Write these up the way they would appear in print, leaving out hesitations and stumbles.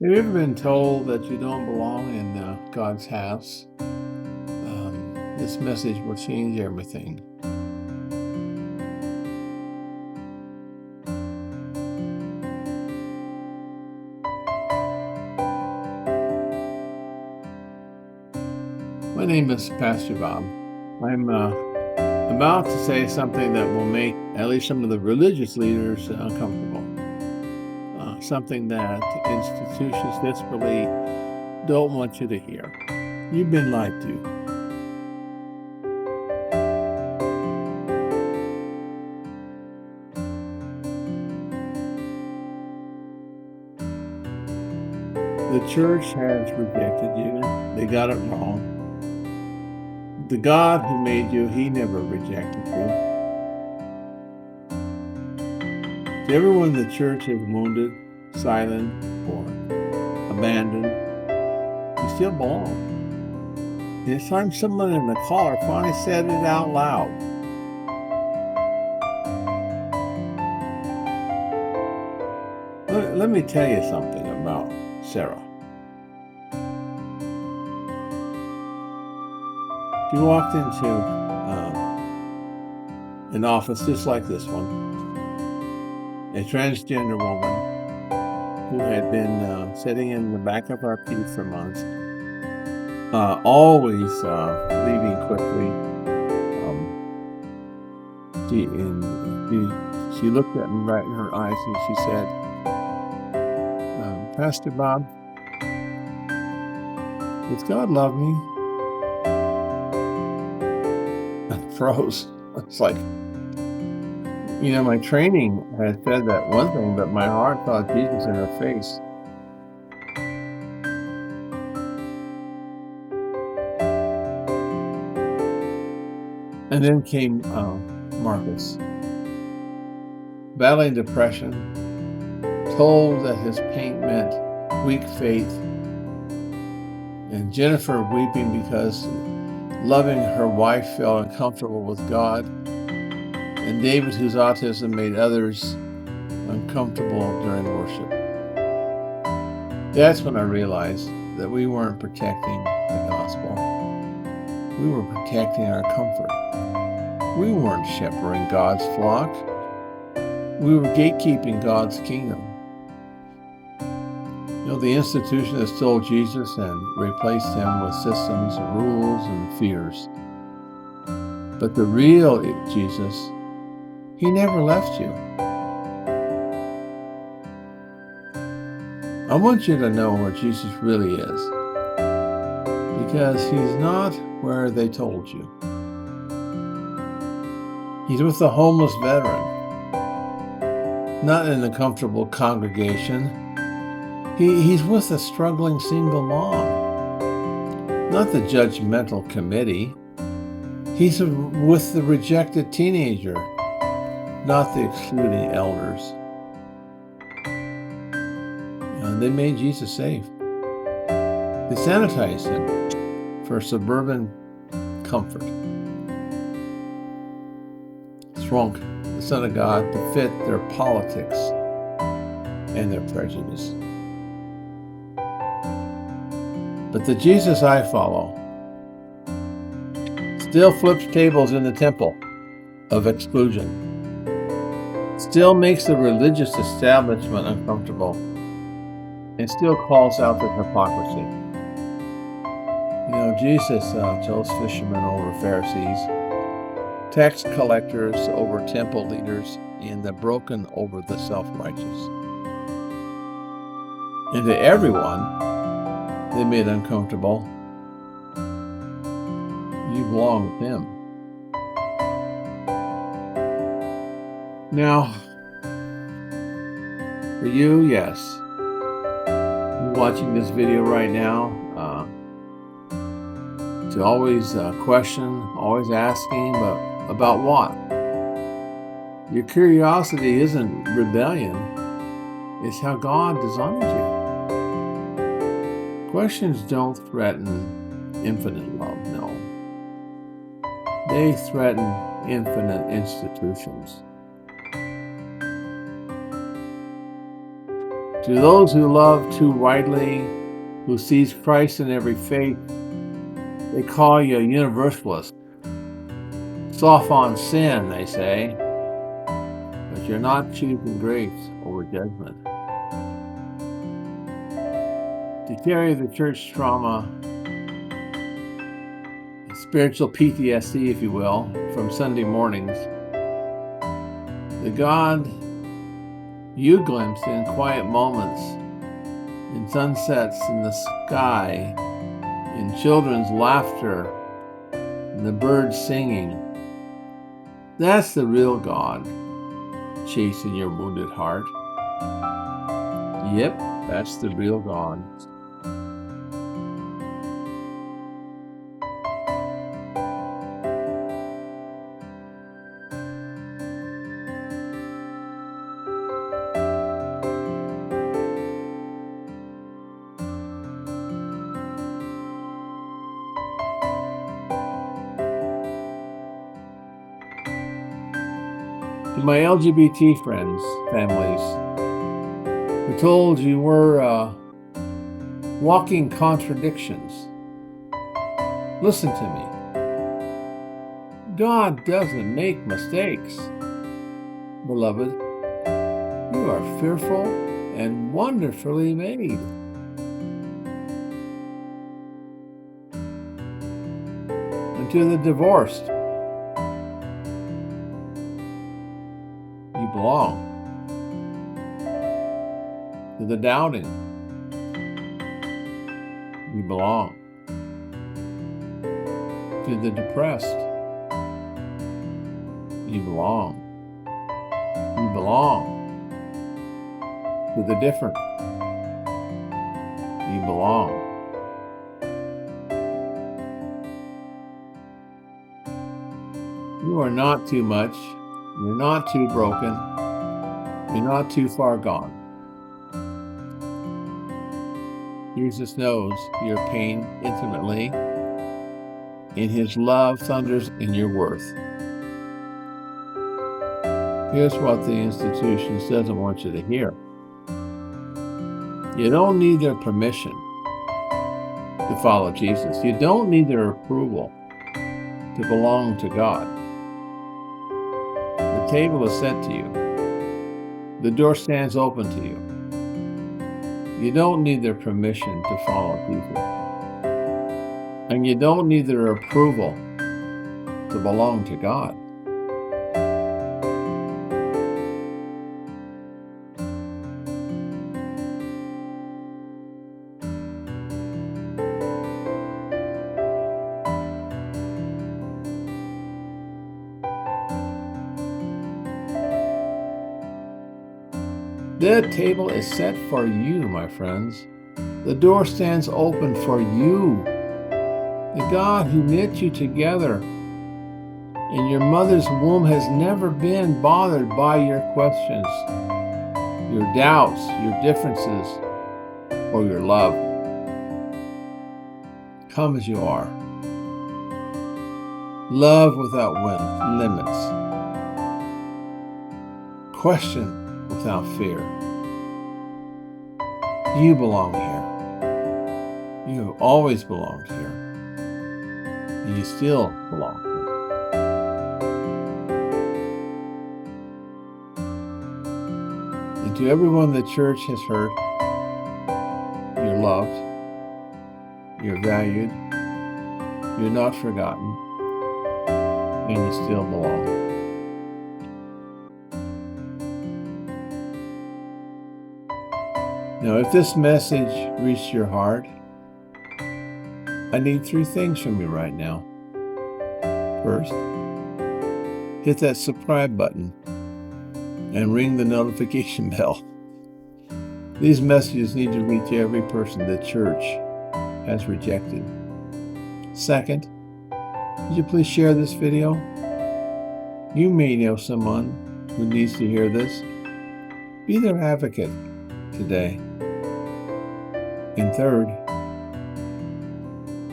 Have you ever been told that you don't belong in God's house? This message will change everything. My name is Pastor Bob. I'm about to say something that will make at least some of the religious leaders uncomfortable. Something that institutions desperately don't want you to hear. You've been lied to. The church has rejected you. They got it wrong. The God who made you, he never rejected you. To everyone the church has wounded, silent, or abandoned, you still belong. And it's time someone in the car finally said it out loud. Let me tell you something about Sarah. She walked into an office just like this one, a transgender woman who had been sitting in the back of our pew for months, always leaving quickly. She looked at me right in her eyes and she said, Pastor Bob, does God love me? I froze. It's like, my training had said that one thing, but my heart saw Jesus in her face. And then came Marcus, battling depression, told that his pain meant weak faith, and Jennifer weeping because loving her wife felt uncomfortable with God, and David, whose autism made others uncomfortable during worship. That's when I realized that we weren't protecting the gospel. We were protecting our comfort. We weren't shepherding God's flock. We were gatekeeping God's kingdom. The institution has stole Jesus and replaced him with systems, rules, and fears. But the real Jesus, he never left you. I want you to know where Jesus really is, because he's not where they told you. He's with the homeless veteran, not in a comfortable congregation. He's with a struggling single mom, not the judgmental committee. He's with the rejected teenager, not the excluding elders. And they made Jesus safe. They sanitized him for suburban comfort. Shrunk the Son of God to fit their politics and their prejudice. But the Jesus I follow still flips tables in the temple of exclusion, still makes the religious establishment uncomfortable, and still calls out the hypocrisy. Jesus chose fishermen over Pharisees, tax collectors over temple leaders, and the broken over the self-righteous. And to everyone they made uncomfortable, you belong with him. Now, for you, yes, you're watching this video right now, to always question, always asking, but about what? Your curiosity isn't rebellion, it's how God designed you. Questions don't threaten infinite love, no. They threaten infinite institutions. To those who love too widely, who sees Christ in every faith, they call you a universalist. Soft on sin, they say, but you're not choosing grace over judgment. To carry the church trauma, spiritual PTSD, if you will, from Sunday mornings, the God you glimpsed in quiet moments, in sunsets in the sky, in children's laughter, in the birds singing, that's the real God chasing your wounded heart. Yep, that's the real God. To my LGBT friends, families, who told you were walking contradictions, listen to me. God doesn't make mistakes. Beloved, you are fearful and wonderfully made. And to the divorced, you belong. To the doubting, you belong. To the depressed, you belong. You belong. To the different, you belong. You are not too much. You're not too broken. You're not too far gone. Jesus knows your pain intimately, and his love thunders in your worth. Here's what the institution doesn't want you to hear. You don't need their permission to follow Jesus. You don't need their approval to belong to God. The table is set to you. The door stands open to you. You don't need their permission to follow Jesus. And you don't need their approval to belong to God. The table is set for you, my friends. The door stands open for you. The God who knit you together in your mother's womb has never been bothered by your questions, your doubts, your differences, or your love. Come as you are. Love without limits. Question without fear. You belong here. You have always belonged here. And you still belong here. And to everyone the church has hurt, you're loved, you're valued, you're not forgotten, and you still belong. Now, if this message reached your heart, I need 3 things from you right now. First, hit that subscribe button and ring the notification bell. These messages need to reach every person the church has rejected. Second, would you please share this video? You may know someone who needs to hear this. Be their advocate today. And third,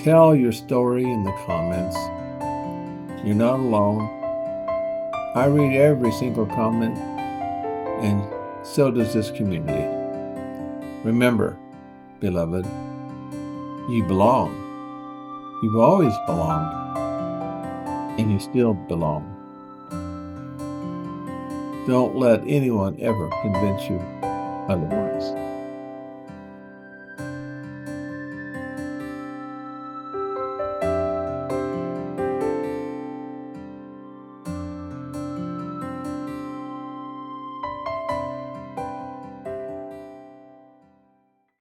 tell your story in the comments. You're not alone. I read every single comment, and so does this community. Remember, beloved, you belong. You've always belonged, and you still belong. Don't let anyone ever convince you otherwise.